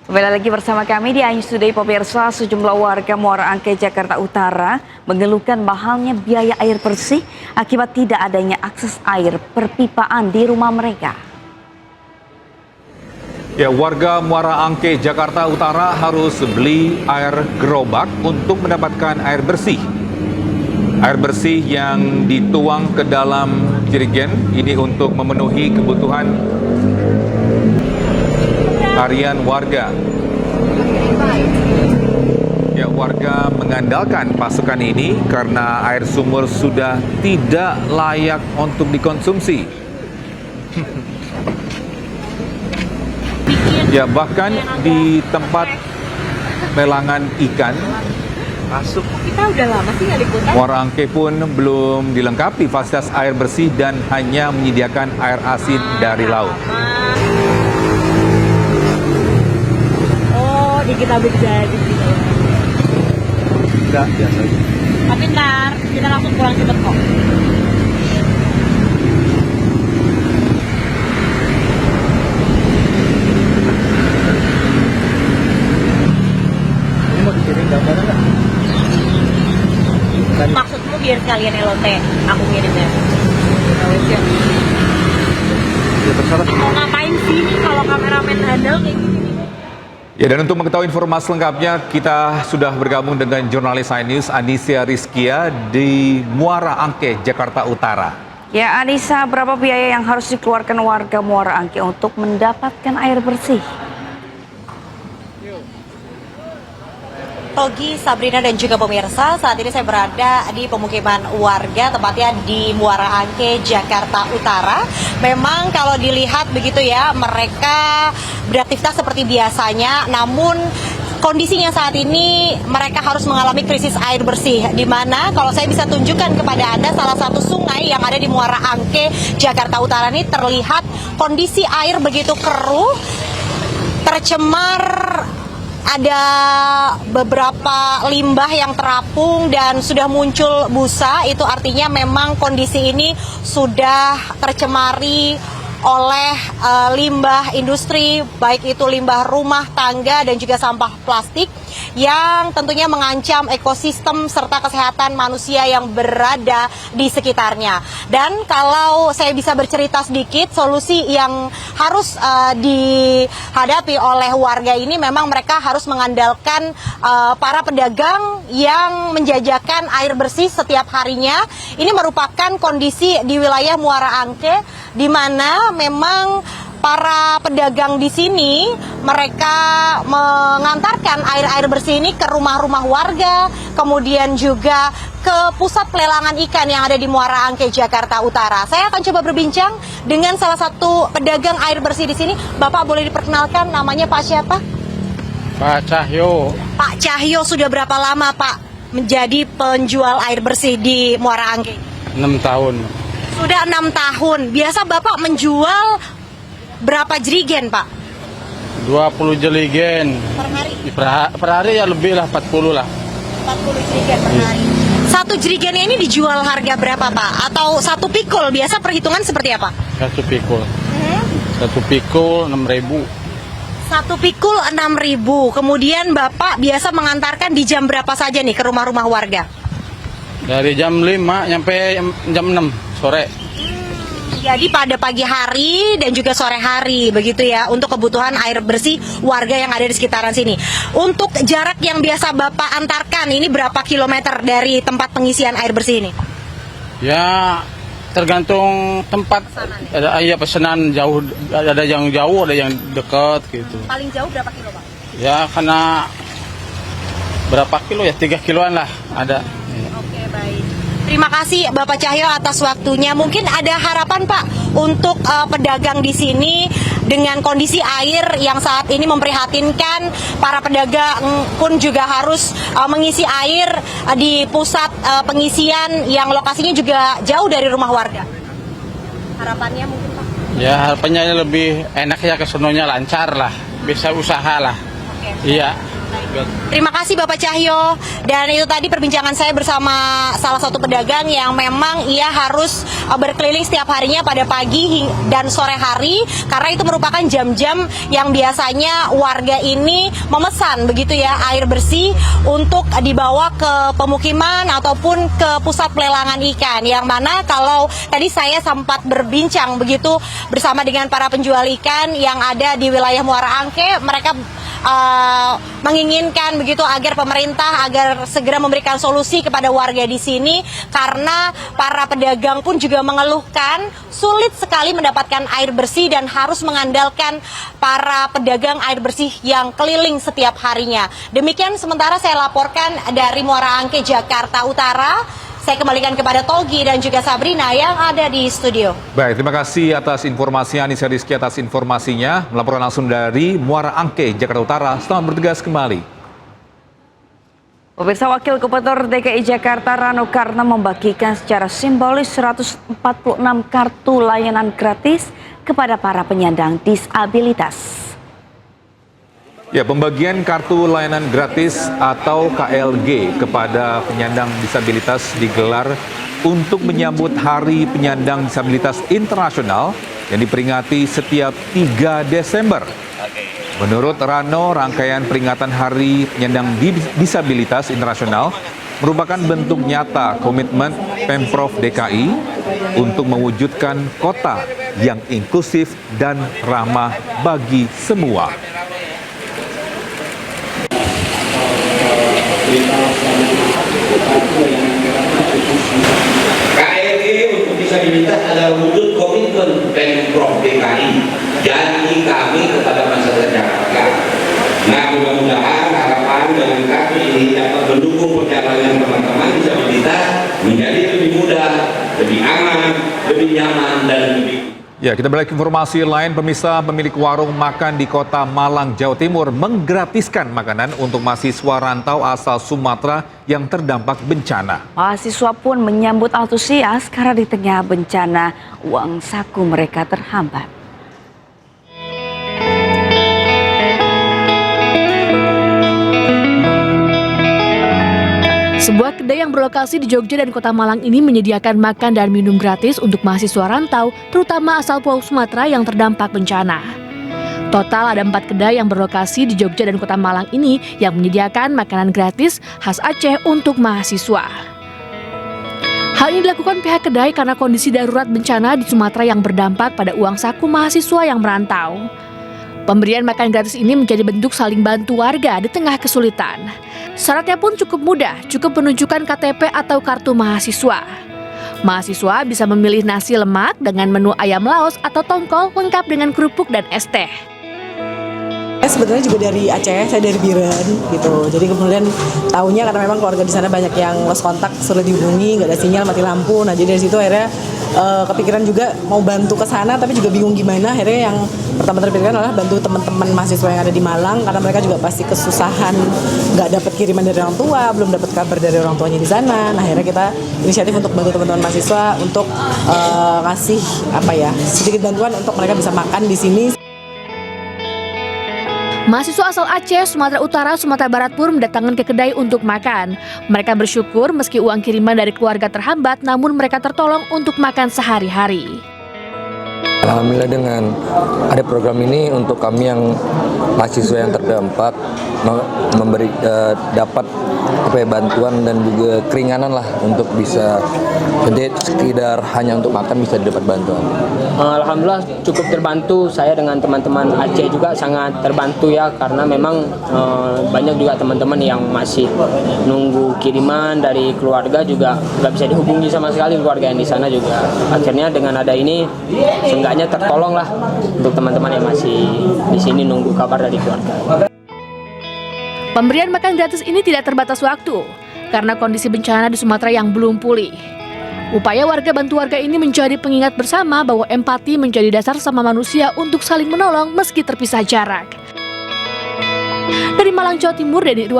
Kembali lagi bersama kami di News Today, pemirsa. Sejumlah warga Muara Angke, Jakarta Utara mengeluhkan mahalnya biaya air bersih akibat tidak adanya akses air perpipaan di rumah mereka. Ya, warga Muara Angke, Jakarta Utara harus beli air gerobak untuk mendapatkan air bersih. Air bersih yang dituang ke dalam jerigen ini untuk memenuhi kebutuhan harian warga. Ya, warga mengandalkan pasokan ini karena air sumur sudah tidak layak untuk dikonsumsi. Ya, bahkan di tempat lelangan ikan masuk. Kita udah lama sih nggak liputan. Muara Angke pun belum dilengkapi fasilitas air bersih dan hanya menyediakan air asin dari laut. Oh, di kita bisa gitu. Tidak biasa. Tapi ntar kita langsung pulang cepet kok. Ini mau dikirim gambarnya nggak? Maksudmu biar kalian LOT, aku ngirimnya. Ya, terserah. Mau ngapain sih kalau kameramen handle kayak gini? Ya, dan untuk mengetahui informasi lengkapnya, kita sudah bergabung dengan jurnalis iNews Anissa Rizkia di Muara Angke, Jakarta Utara. Ya, Anissa, berapa biaya yang harus dikeluarkan warga Muara Angke untuk mendapatkan air bersih? Togi, Sabrina dan juga pemirsa, saat ini saya berada di pemukiman warga, tepatnya di Muara Angke, Jakarta Utara. Memang kalau dilihat begitu ya, mereka beraktivitas seperti biasanya, namun kondisinya saat ini mereka harus mengalami krisis air bersih, di mana kalau saya bisa tunjukkan kepada Anda salah satu sungai yang ada di Muara Angke, Jakarta Utara ini terlihat kondisi air begitu keruh, tercemar. Ada beberapa limbah yang terapung dan sudah muncul busa, itu artinya memang kondisi ini sudah tercemari oleh limbah industri, baik itu limbah rumah tangga dan juga sampah plastik yang tentunya mengancam ekosistem serta kesehatan manusia yang berada di sekitarnya. Dan kalau saya bisa bercerita sedikit, solusi yang harus dihadapi oleh warga ini memang mereka harus mengandalkan para pedagang yang menjajakan air bersih setiap harinya. Ini merupakan kondisi di wilayah Muara Angke, di mana memang para pedagang di sini mereka mengantarkan air bersih ini ke rumah-rumah warga, kemudian juga ke pusat pelelangan ikan yang ada di Muara Angke, Jakarta Utara. Saya akan coba berbincang dengan salah satu pedagang air bersih di sini. Bapak boleh diperkenalkan, namanya Pak siapa? Pak Cahyo. Pak Cahyo, sudah berapa lama Pak menjadi penjual air bersih di Muara Angke? 6 tahun. Sudah 6 tahun. Biasa Bapak menjual berapa jerigen, Pak? 20 jerigen. Per hari? Per hari ya lebih lah, 40 lah. 40 jerigen per hari. Satu jerigennya ini dijual harga berapa, Pak? Atau satu pikul, biasa perhitungan seperti apa? Satu pikul. Satu pikul 6.000. Satu pikul 6.000. Kemudian Bapak biasa mengantarkan di jam berapa saja nih ke rumah-rumah warga? Dari jam 5 sampai jam 6 sore. Jadi pada pagi hari dan juga sore hari begitu ya, untuk kebutuhan air bersih warga yang ada di sekitaran sini. Untuk jarak yang biasa Bapak antarkan ini berapa kilometer dari tempat pengisian air bersih ini? Ya tergantung tempat. Ada pesanan jauh, ada yang jauh, ada yang dekat gitu. Paling jauh berapa kilo, Pak? Ya karena berapa kilo ya, 3 kiloan lah ada. Oke, baik. Terima kasih Bapak Cahyo atas waktunya. Mungkin ada harapan Pak untuk pedagang di sini dengan kondisi air yang saat ini memprihatinkan. Para pedagang pun juga harus mengisi air di pusat pengisian yang lokasinya juga jauh dari rumah warga. Harapannya mungkin Pak? Ya harapannya lebih enak ya, kesononya lancar lah, bisa usaha lah. Oke. Iya. Terima kasih Bapak Cahyo. Dan itu tadi perbincangan saya bersama salah satu pedagang yang memang ia harus berkeliling setiap harinya pada pagi dan sore hari karena itu merupakan jam-jam yang biasanya warga ini memesan begitu ya air bersih untuk dibawa ke pemukiman ataupun ke pusat pelelangan ikan. Yang mana kalau tadi saya sempat berbincang begitu bersama dengan para penjual ikan yang ada di wilayah Muara Angke, mereka menginginkan begitu agar pemerintah agar segera memberikan solusi kepada warga di sini karena para pedagang pun juga mengeluhkan sulit sekali mendapatkan air bersih dan harus mengandalkan para pedagang air bersih yang keliling setiap harinya. Demikian sementara saya laporkan dari Muara Angke, Jakarta Utara. Saya kembalikan kepada Togi dan juga Sabrina yang ada di studio. Baik, terima kasih atas informasinya, Anissa Rizky atas informasinya. Melaporkan langsung dari Muara Angke, Jakarta Utara. Selamat bertugas kembali. Pemirsa, Wakil Gubernur DKI Jakarta Rano Karno membagikan secara simbolis 146 kartu layanan gratis kepada para penyandang disabilitas. Ya, pembagian kartu layanan gratis atau KLG kepada penyandang disabilitas digelar untuk menyambut Hari Penyandang Disabilitas Internasional yang diperingati setiap 3 Desember. Menurut Rano, rangkaian peringatan Hari Penyandang Disabilitas Internasional merupakan bentuk nyata komitmen Pemprov DKI untuk mewujudkan kota yang inklusif dan ramah bagi semua. KLG untuk disabilitas adalah wujud komitmen Pemprov DKI, janji kami kepada masyarakat Jakarta. Nah, mudah-mudahan harapan dengan kartu ini dapat mendukung perjalanan teman-teman disabilitas menjadi lebih mudah, lebih aman, lebih nyaman, dan lebih. Ya, kita balik informasi lain. Pemirsa, pemilik warung makan di Kota Malang, Jawa Timur menggratiskan makanan untuk mahasiswa rantau asal Sumatera yang terdampak bencana. Mahasiswa pun menyambut antusias karena di tengah bencana uang saku mereka terhambat. Sebuah kedai yang berlokasi di Jogja dan Kota Malang ini menyediakan makan dan minum gratis untuk mahasiswa rantau, terutama asal Pulau Sumatera yang terdampak bencana. Total ada 4 kedai yang berlokasi di Jogja dan Kota Malang ini yang menyediakan makanan gratis khas Aceh untuk mahasiswa. Hal ini dilakukan pihak kedai karena kondisi darurat bencana di Sumatera yang berdampak pada uang saku mahasiswa yang merantau. Pemberian makan gratis ini menjadi bentuk saling bantu warga di tengah kesulitan. Syaratnya pun cukup mudah, cukup menunjukkan KTP atau kartu mahasiswa. Mahasiswa bisa memilih nasi lemak dengan menu ayam laos atau tongkol lengkap dengan kerupuk dan es teh. Sebenarnya juga dari Aceh, saya dari Biren gitu. Jadi kemudian tahunya karena memang keluarga di sana banyak yang lost kontak, sulit dihubungi, nggak ada sinyal, mati lampu. Nah jadi dari situ akhirnya kepikiran juga mau bantu ke sana, tapi juga bingung gimana. Akhirnya yang pertama terpikirkan adalah bantu teman-teman mahasiswa yang ada di Malang karena mereka juga pasti kesusahan, nggak dapat kiriman dari orang tua, belum dapat kabar dari orang tuanya di sana. Nah akhirnya kita inisiatif untuk bantu teman-teman mahasiswa untuk ngasih sedikit bantuan untuk mereka bisa makan di sini. Mahasiswa asal Aceh, Sumatera Utara, Sumatera Barat pun mendatangkan ke kedai untuk makan. Mereka bersyukur meski uang kiriman dari keluarga terhambat, namun mereka tertolong untuk makan sehari-hari. Alhamdulillah dengan ada program ini untuk kami yang mahasiswa yang terdampak memberi dapat bantuan dan juga keringanan lah untuk bisa jadi sekedar hanya untuk makan bisa dapat bantuan. Alhamdulillah cukup terbantu, saya dengan teman-teman Aceh juga sangat terbantu ya karena memang banyak juga teman-teman yang masih nunggu kiriman dari keluarga juga nggak bisa dihubungi sama sekali keluarga yang di sana juga. Akhirnya dengan ada ini seenggaknya tertolong lah untuk teman-teman yang masih di sini nunggu kabar dari keluarga. Pemberian makan gratis ini tidak terbatas waktu karena kondisi bencana di Sumatera yang belum pulih. Upaya warga bantu warga ini menjadi pengingat bersama bahwa empati menjadi dasar sama manusia untuk saling menolong meski terpisah jarak. Dari Malang, Jawa Timur, Deni